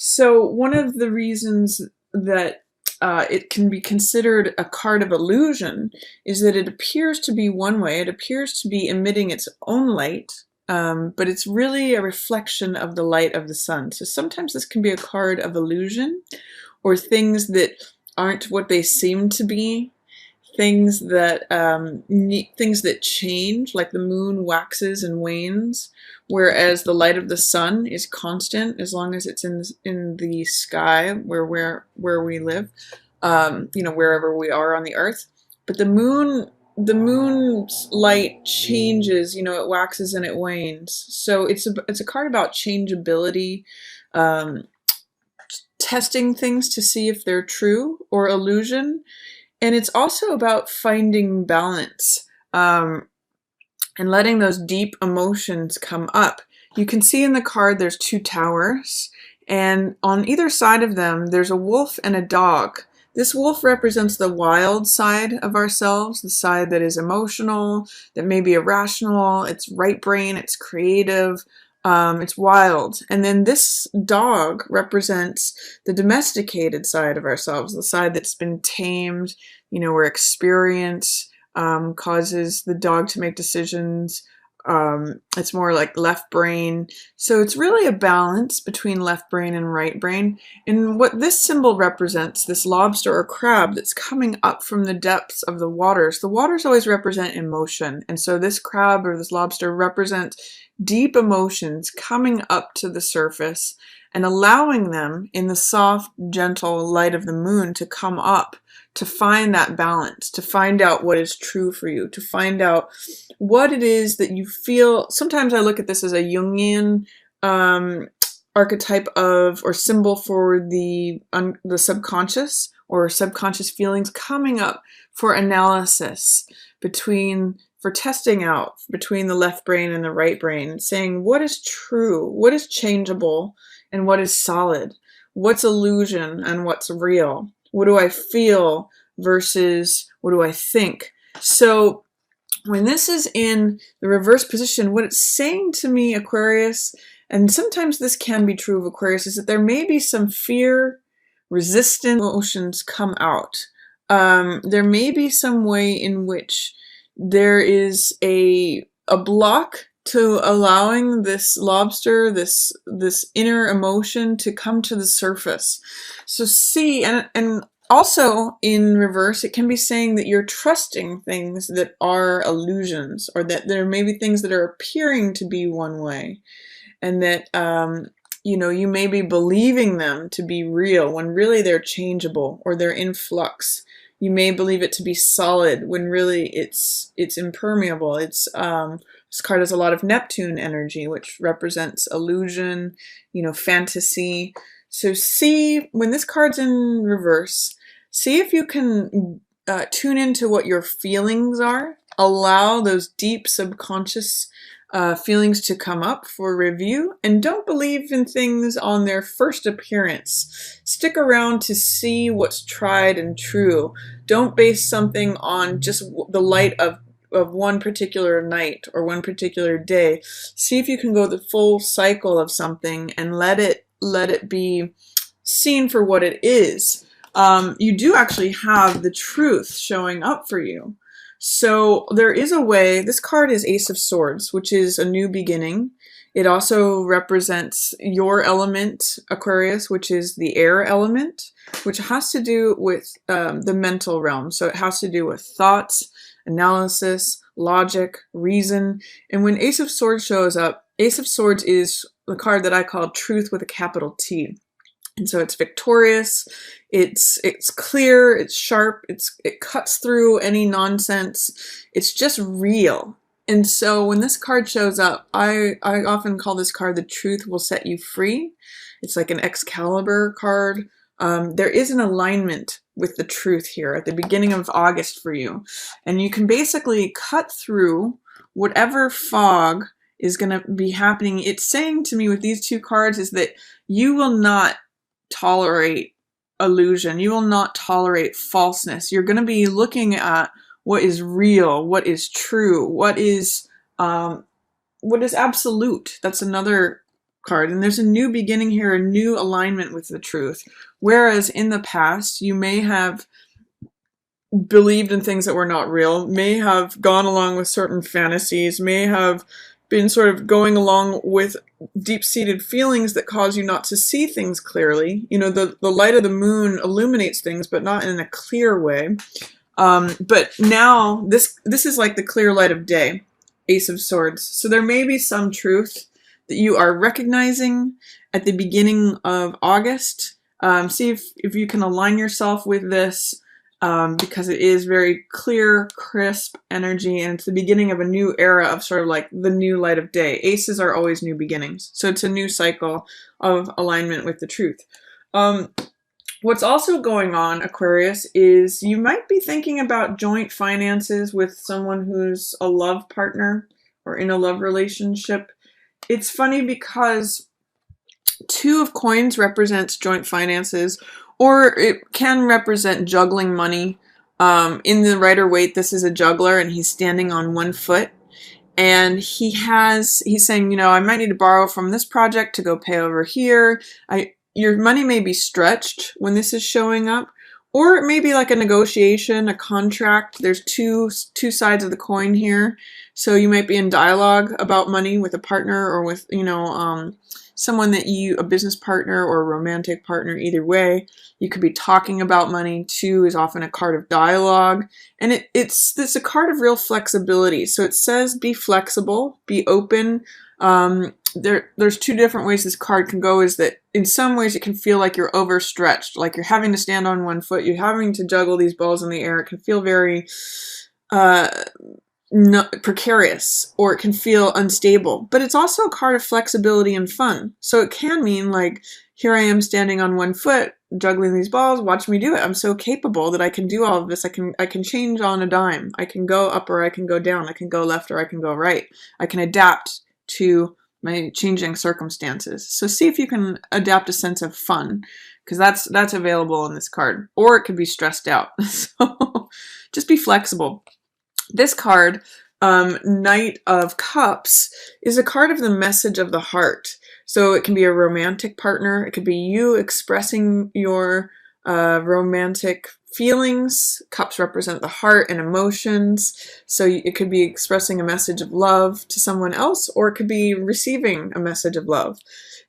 So one of the reasons that it can be considered a card of illusion is that it appears to be one way. It appears to be emitting its own light, but it's really a reflection of the light of the sun. So sometimes this can be a card of illusion, or things that aren't what they seem to be. Things that change, like the moon waxes and wanes, whereas the light of the sun is constant as long as it's in the sky where we live, wherever we are on the earth. But the moon's light changes. It waxes and it wanes. So it's a card about changeability, um, testing things to see if they're true or illusion. And it's also about finding balance, and letting those deep emotions come up. You can see in the card there's two towers, and on either side of them there's a wolf and a dog. This wolf represents the wild side of ourselves, the side that is emotional, that may be irrational, it's right brain, it's creative, it's wild. And then this dog represents the domesticated side of ourselves, the side that's been tamed, where experience causes the dog to make decisions. It's more like left brain. So it's really a balance between left brain and right brain. And what this symbol represents, this lobster or crab that's coming up from the depths of the waters always represent emotion. And so this crab or this lobster represents deep emotions coming up to the surface and allowing them in the soft, gentle light of the moon to come up, to find that balance, to find out what is true for you, to find out what it is that you feel. Sometimes I look at this as a Jungian archetype of, or symbol for the subconscious, or subconscious feelings coming up for analysis, for testing out between the left brain and the right brain, saying what is true, what is changeable, and what is solid, what's illusion and what's real. What do I feel versus what do I think? So when this is in the reverse position, what it's saying to me, Aquarius, and sometimes this can be true of Aquarius, is that there may be some fear, resistant emotions come out. There may be some way in which there is a block to allowing this lobster, this inner emotion to come to the surface. So see, and also in reverse, it can be saying that you're trusting things that are illusions, or that there may be things that are appearing to be one way, and that you may be believing them to be real when really they're changeable or they're in flux. You may believe it to be solid when really it's impermeable. This card has a lot of Neptune energy, which represents illusion, fantasy. So see, when this card's in reverse, see if you can tune into what your feelings are. Allow those deep subconscious feelings to come up for review, and don't believe in things on their first appearance. Stick around to see what's tried and true. Don't base something on just the light of one particular night or one particular day. See if you can go the full cycle of something and let it be seen for what it is. You do actually have the truth showing up for you. So there is a way. This card is Ace of Swords, which is a new beginning. It also represents your element, Aquarius, which is the air element, which has to do with the mental realm. So it has to do with thoughts, analysis, logic, reason. And when Ace of Swords shows up, Ace of Swords is the card that I call truth with a capital T. And so it's victorious, it's clear, it's sharp, it cuts through any nonsense. It's just real. And so when this card shows up, I often call this card the truth will set you free. It's like an Excalibur card. There is an alignment with the truth here at the beginning of August for you. And you can basically cut through whatever fog is going to be happening. It's saying to me with these two cards is that you will not tolerate illusion. You will not tolerate falseness. You're going to be looking at what is real, what is true, what is absolute. That's another card. And there's a new beginning here, a new alignment with the truth. Whereas in the past, you may have believed in things that were not real, may have gone along with certain fantasies, may have been sort of going along with deep-seated feelings that cause you not to see things clearly. You know, the light of the moon illuminates things, but not in a clear way. But now this is like the clear light of day, Ace of Swords. So there may be some truth that you are recognizing at the beginning of August. See if you can align yourself with this, because it is very clear, crisp energy, and it's the beginning of a new era of sort of like the new light of day. Aces are always new beginnings. So it's a new cycle of alignment with the truth. What's also going on, Aquarius, is you might be thinking about joint finances with someone who's a love partner or in a love relationship. It's funny because Two of Coins represents joint finances, or it can represent juggling money. In the Rider-Waite, this is a juggler and he's standing on one foot. And he's saying, you know, I might need to borrow from this project to go pay over here. Your money may be stretched when this is showing up, or it may be like a negotiation, a contract. There's two sides of the coin here. So you might be in dialogue about money with a partner or with, you know, someone that a business partner or a romantic partner, either way. You could be talking about money. Two is often a card of dialogue. And it's a card of real flexibility. So it says be flexible, be open. There's two different ways this card can go, is that in some ways it can feel like you're overstretched, like you're having to stand on one foot, you're having to juggle these balls in the air. It can feel very precarious, or it can feel unstable. But it's also a card of flexibility and fun. So it can mean like, here I am standing on one foot, juggling these balls, watch me do it. I'm so capable that I can do all of this. I can change on a dime. I can go up or I can go down. I can go left or I can go right. I can adapt to my changing circumstances. So see if you can adapt a sense of fun, because that's available in this card. Or it could be stressed out. So just be flexible. This card, Knight of Cups, is a card of the message of the heart. So it can be a romantic partner. It could be you expressing your romantic feelings. Cups represent the heart and emotions. So it could be expressing a message of love to someone else, or it could be receiving a message of love.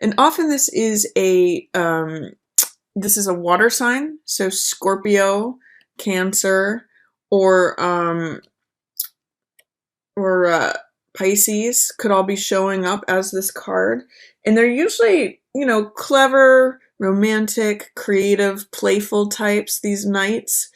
And often this is a water sign. So Scorpio, Cancer, or Pisces could all be showing up as this card. And they're usually, you know, clever, romantic, creative, playful types, these knights.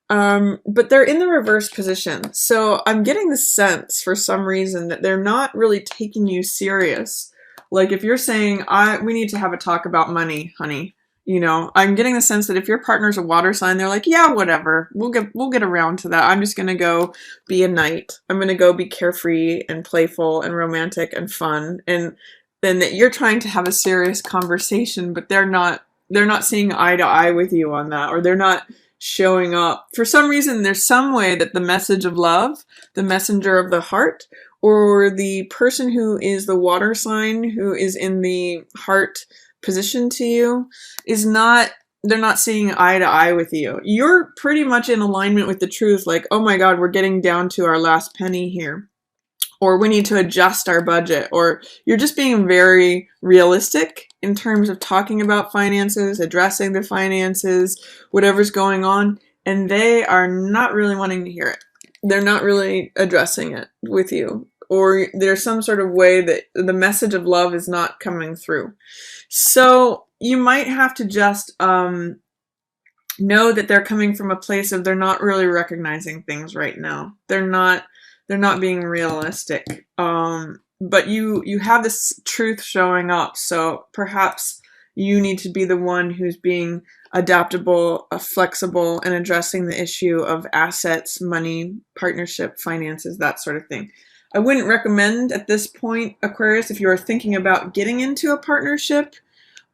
But they're in the reverse position. So I'm getting the sense, for some reason, that they're not really taking you serious. Like if you're saying, we need to have a talk about money, honey. You know, I'm getting the sense that if your partner's a water sign, they're like, yeah, whatever. We'll get around to that. I'm just going to go be a knight. I'm going to go be carefree and playful and romantic and fun. And then that you're trying to have a serious conversation, but they're not seeing eye to eye with you on that, or they're not showing up. For some reason, there's some way that the message of love, the messenger of the heart, or the person who is the water sign, who is in the heart position to you, they're not seeing eye to eye with you. You're pretty much in alignment with the truth, like, oh my God, we're getting down to our last penny here, or we need to adjust our budget, or you're just being very realistic in terms of talking about finances, addressing the finances, whatever's going on, and they are not really wanting to hear it. They're not really addressing it with you, or there's some sort of way that the message of love is not coming through. So you might have to just know that they're coming from a place of they're not really recognizing things right now. They're not being realistic. But you have this truth showing up. So perhaps you need to be the one who's being adaptable, flexible, and addressing the issue of assets, money, partnership, finances, that sort of thing. I wouldn't recommend at this point, Aquarius, if you are thinking about getting into a partnership,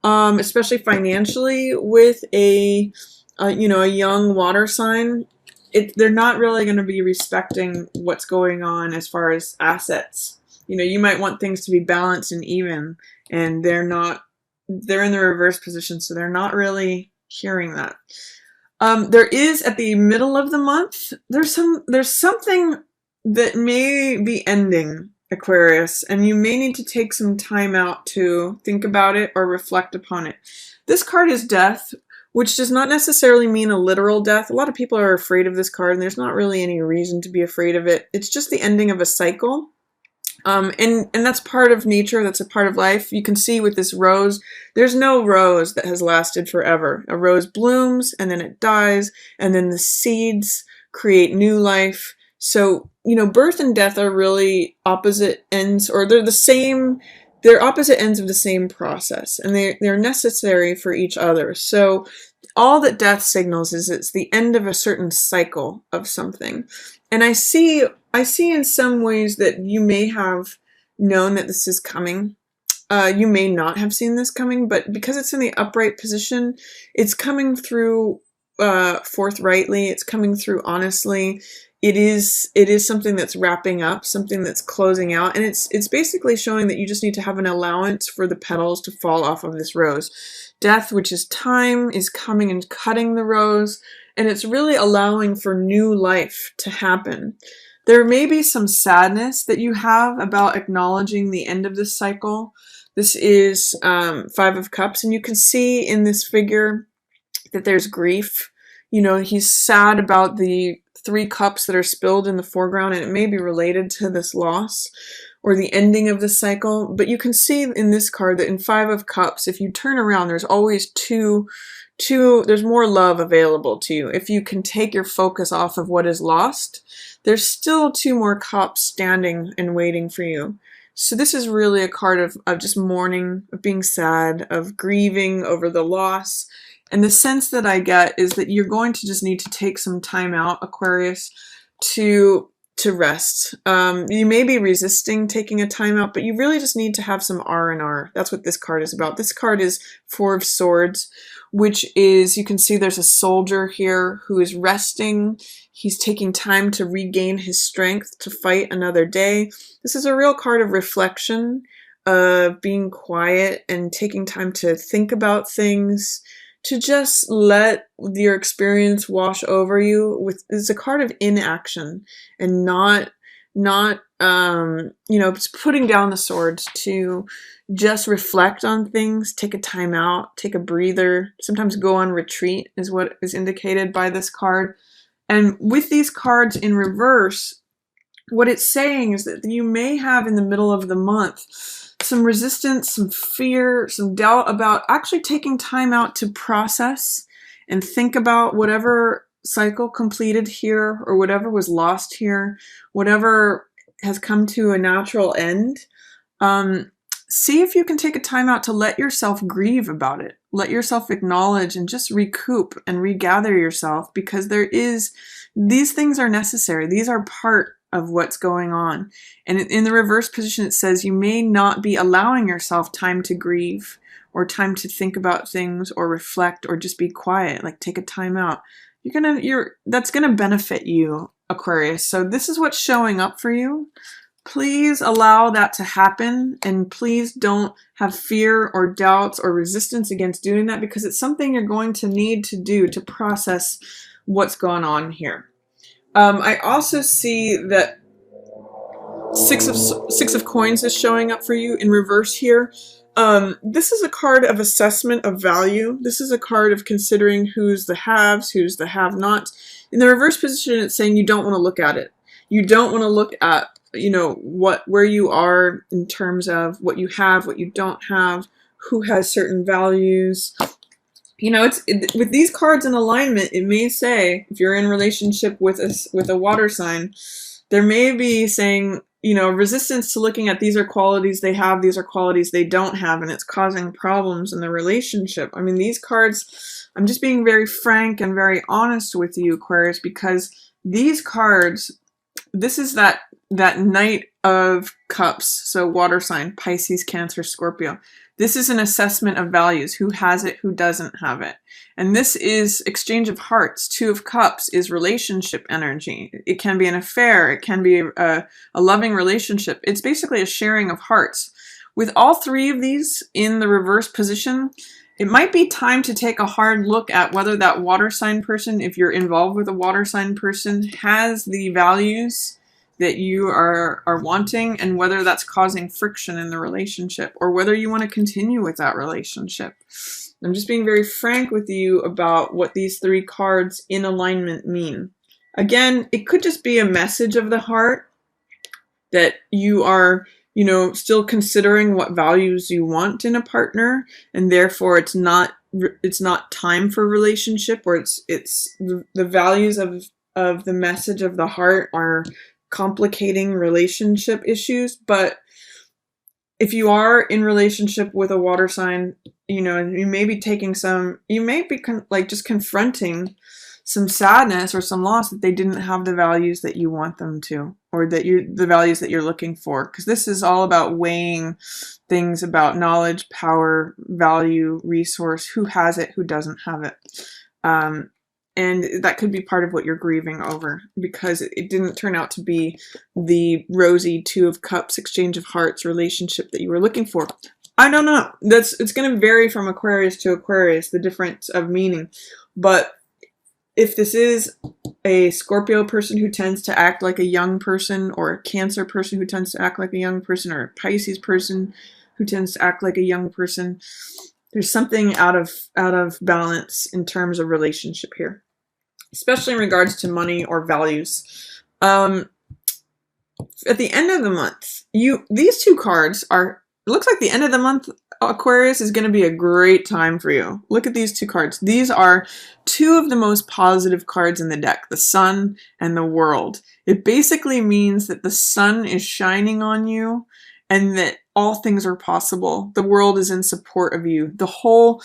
especially financially, with a young water sign. They're not really going to be respecting what's going on as far as assets. You know, you might want things to be balanced and even, and they're not, they're in the reverse position, so they're not really hearing that. There is at the middle of the month, there's something that may be ending, Aquarius, and you may need to take some time out to think about it or reflect upon it. This card is death, which does not necessarily mean a literal death. A lot of people are afraid of this card, and there's not really any reason to be afraid of it. It's just the ending of a cycle. And that's part of nature, that's a part of life. You can see with this rose, there's no rose that has lasted forever. A rose blooms, and then it dies, and then the seeds create new life. So, you know, birth and death are really opposite ends, or they're the same, they're opposite ends of the same process, and they're necessary for each other. So all that death signals is it's the end of a certain cycle of something. And I see in some ways that you may have known that this is coming. You may not have seen this coming, but because it's in the upright position, it's coming through forthrightly. It's coming through honestly. It is something that's wrapping up, something that's closing out, and it's basically showing that you just need to have an allowance for the petals to fall off of this rose. Death, which is time, is coming and cutting the rose, and it's really allowing for new life to happen. There may be some sadness that you have about acknowledging the end of this cycle. This is Five of Cups, and you can see in this figure that there's grief. You know, he's sad about the 3 cups that are spilled in the foreground, and it may be related to this loss or the ending of the cycle. But you can see in this card that in Five of Cups, if you turn around, there's always there's more love available to you. If you can take your focus off of what is lost, there's still 2 more cups standing and waiting for you. So this is really a card of just mourning, of being sad, of grieving over the loss. And the sense that I get is that you're going to just need to take some time out, Aquarius, to rest. You may be resisting taking a time out, but you really just need to have some R&R. That's what this card is about. This card is Four of Swords, which is, you can see there's a soldier here who is resting. He's taking time to regain his strength to fight another day. This is a real card of reflection, of being quiet and taking time to think about things, to just let your experience wash over you. It's a card of inaction and not you know, it's putting down the swords, to just reflect on things, take a time out, take a breather, sometimes go on retreat is what is indicated by this card. And with these cards in reverse, what it's saying is that you may have in the middle of the month some resistance, some fear, some doubt about actually taking time out to process and think about whatever cycle completed here, or whatever was lost here, whatever has come to a natural end. See if you can take a time out to let yourself grieve about it. Let yourself acknowledge and just recoup and regather yourself, because these things are necessary. These are part of what's going on. And in the reverse position, it says you may not be allowing yourself time to grieve, or time to think about things, or reflect, or just be quiet, like take a time out. That's gonna benefit you, Aquarius. So this is what's showing up for you. Please allow that to happen, and please don't have fear or doubts or resistance against doing that, because it's something you're going to need to do to process what's going on here. I also see that Six of Coins is showing up for you in reverse here. This is a card of assessment of value. This is a card of considering who's the haves, who's the have-nots. In the reverse position, it's saying you don't want to look at it. You don't want to look at, you know, where you are in terms of what you have, what you don't have, who has certain values. You know, with these cards in alignment, it may say, if you're in relationship with a water sign, there may be saying, you know, resistance to looking at these are qualities they have, these are qualities they don't have, and it's causing problems in the relationship. I mean, these cards, I'm just being very frank and very honest with you, Aquarius, because these cards this is that Knight of Cups, so water sign, Pisces, Cancer, Scorpio. This is an assessment of values, who has it, who doesn't have it. And this is exchange of hearts. Two of Cups is relationship energy. It can be an affair. It can be a loving relationship. It's basically a sharing of hearts. With all three of these in the reverse position, it might be time to take a hard look at whether that water sign person, if you're involved with a water sign person, has the values that you are wanting, and whether that's causing friction in the relationship, or whether you want to continue with that relationship. I'm just being very frank with you about what these three cards in alignment mean. Again, it could just be a message of the heart that you are, still considering what values you want in a partner, and therefore it's not time for relationship, or it's the values of the message of the heart are complicating relationship issues. But if you are in relationship with a water sign, you may be just confronting some sadness or some loss that they didn't have the values that you want them to, or the values that you're looking for. Because this is all about weighing things about knowledge, power, value, resource, who has it, who doesn't have it. And that could be part of what you're grieving over, because it didn't turn out to be the rosy Two of Cups, exchange of hearts relationship that you were looking for. I don't know. It's going to vary from Aquarius to Aquarius, the difference of meaning. But if this is a Scorpio person who tends to act like a young person, or a Cancer person who tends to act like a young person, or a Pisces person who tends to act like a young person, there's something out of balance in terms of relationship here, especially in regards to money or values. At the end of the month, these two cards are, it looks like the end of the month, Aquarius, is going to be a great time for you. Look at these two cards. These are two of the most positive cards in the deck, the Sun and the World. It basically means that the sun is shining on you, and that all things are possible. The world is in support of you. The whole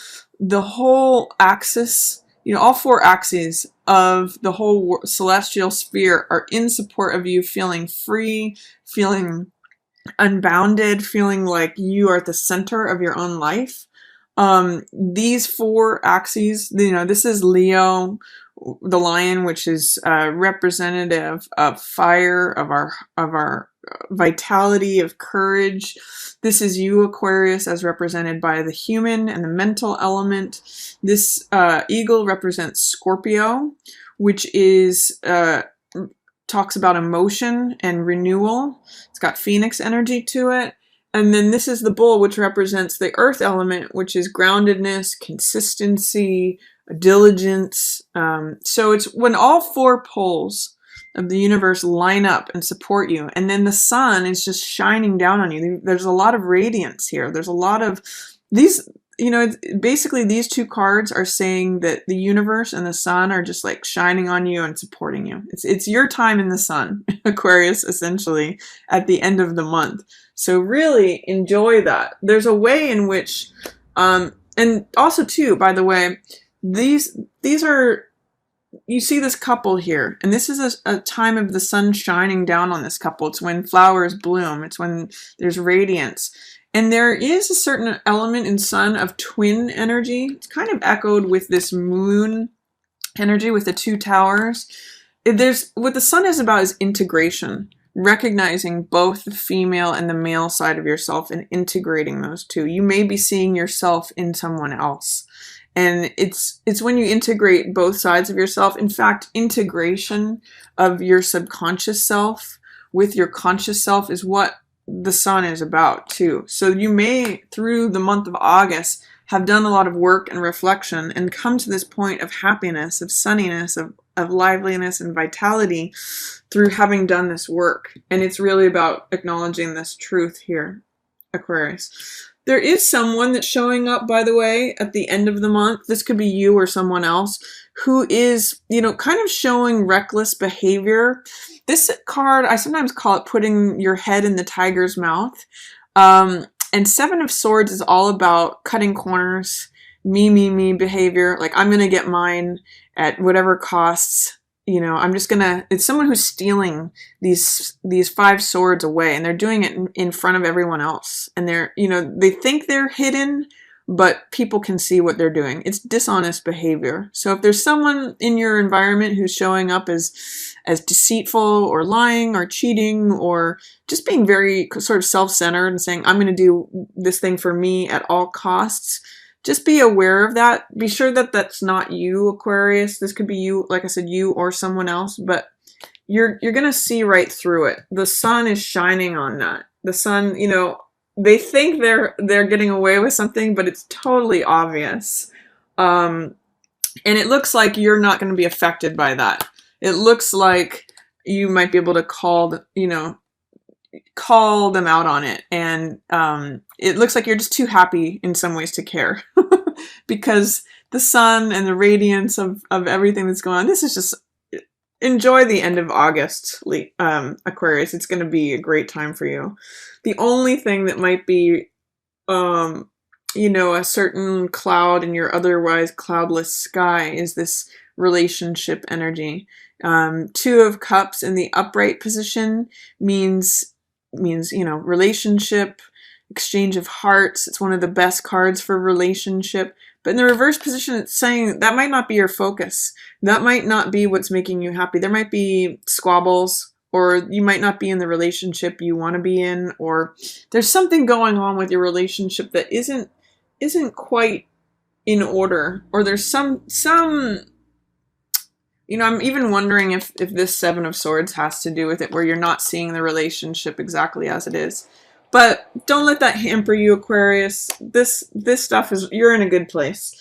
axis, all four axes of the whole celestial sphere are in support of you, feeling free, feeling unbounded, feeling like you are at the center of your own life. These four axes, this is Leo, the lion, which is representative of fire, of our vitality, of courage. This is you, Aquarius, as represented by the human and the mental element. This eagle represents Scorpio, which is talks about emotion and renewal. It's got Phoenix energy to it. And then this is the bull, which represents the earth element, which is groundedness, consistency, diligence. So it's when all four poles of the universe line up and support you, and then the sun is just shining down on you. There's a lot of radiance here. There's a lot of these, basically these two cards are saying that the universe and the sun are just like shining on you and supporting you. It's your time in the sun, Aquarius, essentially, at the end of the month. So really enjoy that. There's a way in which, and also too, by the way, these are, you see this couple here, and this is a time of the sun shining down on this couple. It's when flowers bloom. It's when there's radiance. And there is a certain element in sun of twin energy. It's kind of echoed with this moon energy with the two towers. What the sun is about is integration, recognizing both the female and the male side of yourself and integrating those two. You may be seeing yourself in someone else. And it's when you integrate both sides of yourself. In fact, integration of your subconscious self with your conscious self is what the sun is about too. So you may, through the month of August, have done a lot of work and reflection and come to this point of happiness, of sunniness, of liveliness and vitality through having done this work. And it's really about acknowledging this truth here, Aquarius. There is someone that's showing up, by the way, at the end of the month. This could be you or someone else who is, kind of showing reckless behavior. This card, I sometimes call it putting your head in the tiger's mouth. And Seven of Swords is all about cutting corners, me behavior. Like, I'm going to get mine at whatever costs. you know, I'm just gonna, it's someone who's stealing these 5 swords away, and they're doing it in front of everyone else. And they're, you know, they think they're hidden, but people can see what they're doing. It's dishonest behavior. So if there's someone in your environment who's showing up as deceitful or lying or cheating or just being very sort of self-centered and saying, I'm going to do this thing for me at all costs, just be aware of that. Be sure that that's not you, Aquarius. This could be you, like I said, you or someone else, but you're going to see right through it. The sun is shining on that. The sun, you know, they think they're getting away with something, but it's totally obvious. And it looks like you're not going to be affected by that. It looks like you might be able to call them out on it. And it looks like you're just too happy in some ways to care because the sun and the radiance of everything that's going on, this is just, enjoy the end of August, Aquarius. It's going to be a great time for you. The only thing that might be, you know, a certain cloud in your otherwise cloudless sky is this relationship energy. 2 of Cups in the upright position means, you know, relationship, exchange of hearts. It's one of the best cards for relationship. But in the reverse position, it's saying that might not be your focus. That might not be what's making you happy. There might be squabbles, or you might not be in the relationship you want to be in, or there's something going on with your relationship that isn't quite in order, or there's some you know, I'm even wondering if this 7 of Swords has to do with it, where you're not seeing the relationship exactly as it is. But don't let that hamper you, Aquarius. This stuff is, you're in a good place.